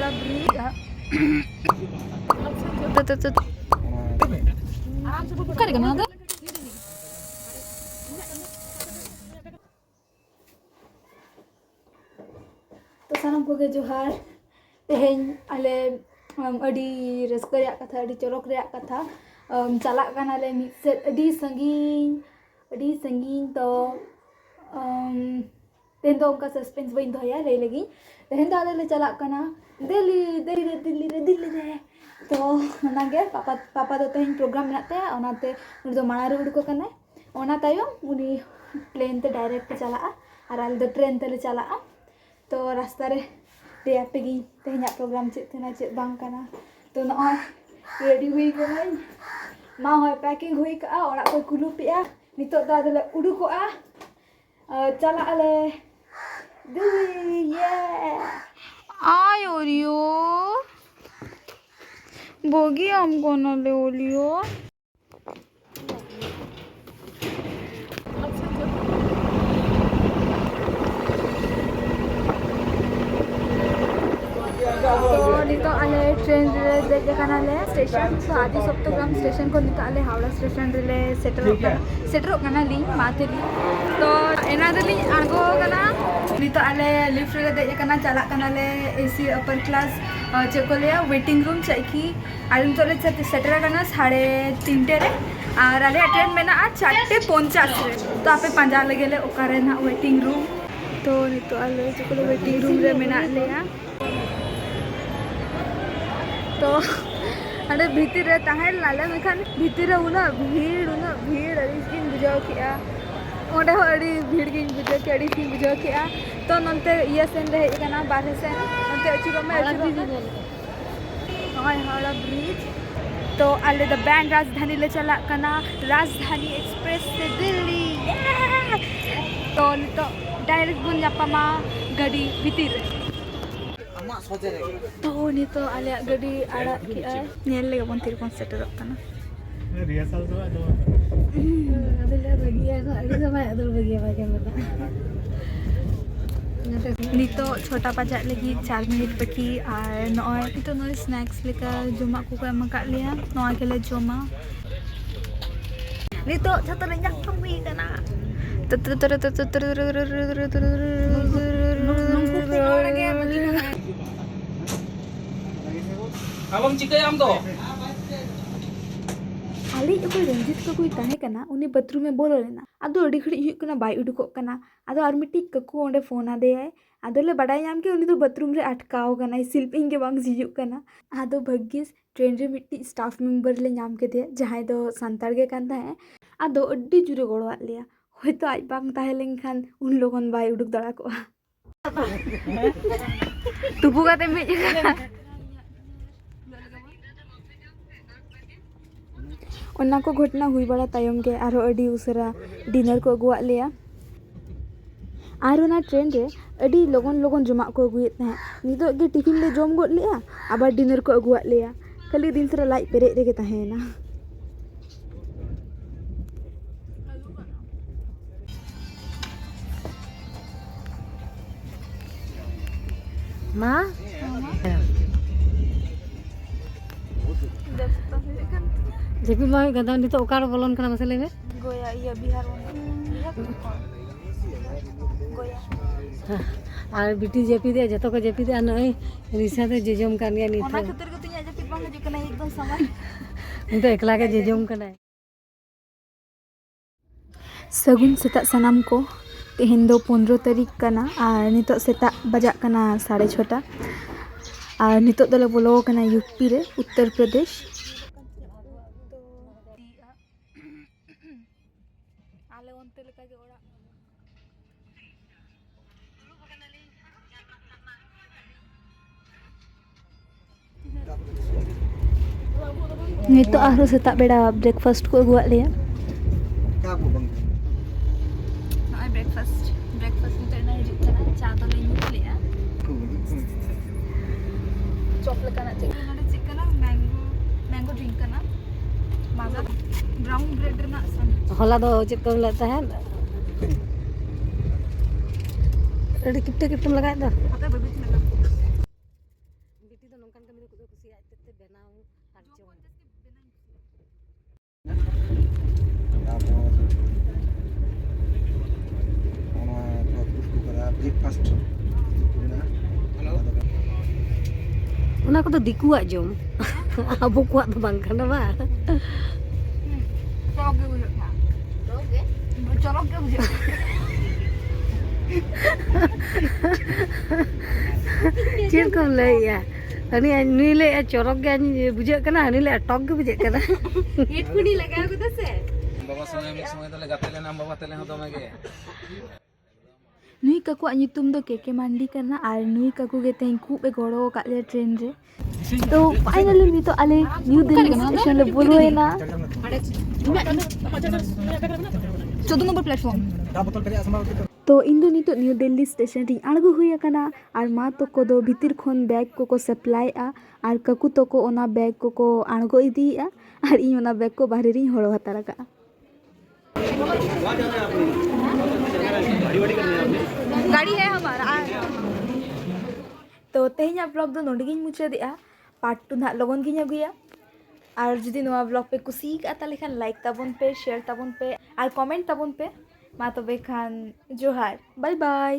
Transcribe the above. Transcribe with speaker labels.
Speaker 1: Howrah bridge तो सानम को जोहार तेहें आले अड़ी रस्का रेया कथा अड़ी चरक रेया कथा चला कानाले मिद सेट अड़ी संगीन तो तेहें दो उनका सस्पेंस बइन दोया लई लगी तेहें दो आले चला काना दिल्ली रे तो ओनागे पापा दो तेहें प्रोग्राम मेनाते ओनाते उनी दो माड़ा रे उडुको कानाय ओना तायम उनी प्लेन ते डायरेक्ट चला और आले दो ट्रेन तेले चला तो रास्ता रे रिया पेगी तेहें प्रोग्राम चेक तेना चेक बांग काना तो नॉय रेडी हुई गई मा होय पैकिंग हुई का ओड़ा को कुलू पिया नितो दा दले उडुकोआ चला आले दिल्ली ये आय ओरियो बोगी हमको न ले ओलियो तो नितो आले ट्रेन रे देखे कानाले स्टेशन तो आदि सप्तग्राम स्टेशन को नितो आले हावड़ा स्टेशन रे सेटरो काना ली मातेली तो एना दली आगो काना नितो आले लिफ्ट रे देखे काना चला कानाले एसी अपर क्लास चेक को लिया वेटिंग रूम चाइकी आर नितो ले सेटर काना 3:30 रे और आले ट्रेन मेना 4:50 रे तो आपे पांजा लगेले ओकारे ना वेटिंग रूम तो नितो आले चेक को वेटिंग रूम रे मेना लेया तो अरे भीतर रे ताहें लाले मेखान भीतर रे उना भीड़ अड़ीसिन बुझाव किया ओंडे हो अड़ी भीड़ गिन बुझाव के अड़ीसिन बुझाव किया तो नंते इया सेन रे हेज काना बारहे सेन नंते अचुरो में हावड़ा ब्रिज तो आले द बैंड राजधानी ले चला काना राजधानी एक्सप्रेस से दिल्ली तो डायरेक्ट बुन जापामा गाड़ी भीतर तो नितो आले गाड़ी आड़ा की नेल लेगा बन तिरपन सेटरक काना रिहर्सल तो अदले बगिया अड़ी समय अदल बगिया बाके बता नितो छोटा पाजा लगी 4 मिनट बाकी और नॉय नितो नॉय स्नैक्स लेका जोमा को एमका लिया नॉय केले जोमा नितो छतो रंजा कमी काना
Speaker 2: abang चिकन आम दो
Speaker 1: आली जो रंजित को कोई ताहे कना उनी बाथरूम में बोलो लेना आदो अड़ी खड़ी हुई कना बाई उडुको कना आदो आर मिट्टी ककु ओंडे फोन आदे आय आदो ले बडाय नाम के उनी तो बाथरूम रे अटकाव कना सिल्पिंग के बांग हिजुक कना आदो भग्गिस ट्रेन रे मिट्टी स्टाफ मेंबर ले नाम के दे जहां दो संतार के कान ताहे आदो अड्डी जुरे गड़वा लिया होयतो आज बांग ताहे लेनखान उन लोगन बाई उडुक दड़ा को तुपु काते में उन्ना को घटना हुई बड़ा तायम के आरो अडी उसरा डिनर को अगुआ लिया आरो ना ट्रेन रे अडी लगन जमा को अगुए थे नितो के टिफिन ले जम गोद लिया आबार डिनर को अगुआ लिया खाली दिन सरा लाइट पेरे रेगे ताहेना मां जेपी माई गदा नितो ओकार बोलन कना मसले में गोया ये बिहार गोया आर बीटी जेपी दे जतो को जेपी दे नई रिसा दे जेजम कान गया नितो ओना खतर को तिया जेपी बांग हजु कना एकदम समय नितो एकला के जेजम कना सगुन सेता सनाम को तेहेन दो 15 तारीख कना और नितो सेता बजा कना 6:30 और नितो दले बोलो कना यूपी रे उत्तर प्रदेश आले ओनते लेका के ओड़ा नितो आरो सेता बेड़ा ब्रेकफास्ट को अगुआ लिया ब्रेकफास्ट नितो ना हिजुक कना चा तो ले ᱧᱩ लिया चॉप लकाना चिकन मैंगो ड्रिंक करना माजा ब्राउन ब्रेड ना होला दो चेक कर लेता है रेडी किट्टे किट्टे लगाए दो पता बेबी लगा
Speaker 3: ब्रेकफास्ट
Speaker 4: ᱚᱱᱟ ᱠᱚᱫᱚ ᱫᱤᱠᱩᱣᱟᱜ ᱡᱚᱢ ᱟᱵᱚ ᱠᱚᱣᱟᱜ ᱫᱚ ᱵᱟᱝ ᱠᱟᱱᱟ ᱵᱟ
Speaker 1: ᱪᱚᱨᱚᱠ ᱜᱮ ᱵᱩᱡᱷᱟᱹᱜ ᱠᱟᱱᱟ ᱪᱚᱨᱚᱠ ᱜᱮ ᱵᱩᱡᱷᱟᱹᱜ
Speaker 4: ᱪᱮᱫ ᱠᱚᱢ ᱞᱟᱹᱭᱮᱜᱼᱟ ᱦᱟᱹᱱᱤ ᱱᱩᱭ ᱞᱟᱹᱭᱮᱜᱼᱟ ᱪᱚᱨᱚᱠ ᱜᱮ ᱵᱩᱡᱷᱟᱹᱜ ᱠᱟᱱᱟ ᱦᱟᱹᱱᱤ ᱞᱟᱹᱭᱮᱜᱼᱟ ᱴᱚᱠ ᱜᱮ ᱵᱩᱡᱷᱟᱹᱜ ᱠᱟᱱᱟ
Speaker 1: ᱦᱮᱰᱯᱷᱳᱱ ᱞᱟᱜᱟᱣ ᱠᱟᱫᱟ ᱥᱮ
Speaker 2: बाबा समय में समय तले गाते लेना बाबा तले हो दमे गे
Speaker 1: नुई काकुआ ᱧᱩᱛᱩᱢ ᱫᱚ केके मांडी करना और नुई काकू गे तें खूब ए गड़ो का ले ट्रेन रे तो फाइनली नितो आले न्यू दिल्ली स्टेशन ले बोलोएना 14 नंबर प्लेटफॉर्म तो इन दो नितो न्यू दिल्ली स्टेशन री आड़गो हुई अकना और मा तको दो भीतर खन बैग को सप्लाई आ और काकू तको ओना बैग को आड़गो इदी आ और इन ओना बैग को बाहरे री हड़ो हतार का गाड़ी है हमारा तो तेहना ब्लॉग दो नोंडे गिन मुचादेआ पार्ट 2 ना लगन गिन अगुया और जुदी नोआ ब्लॉग पे कुसी का ताले खान लाइक ताबन पे शेयर ताबन पे और कमेंट ताबन पे मा तबे खान जोहार बाय बाय।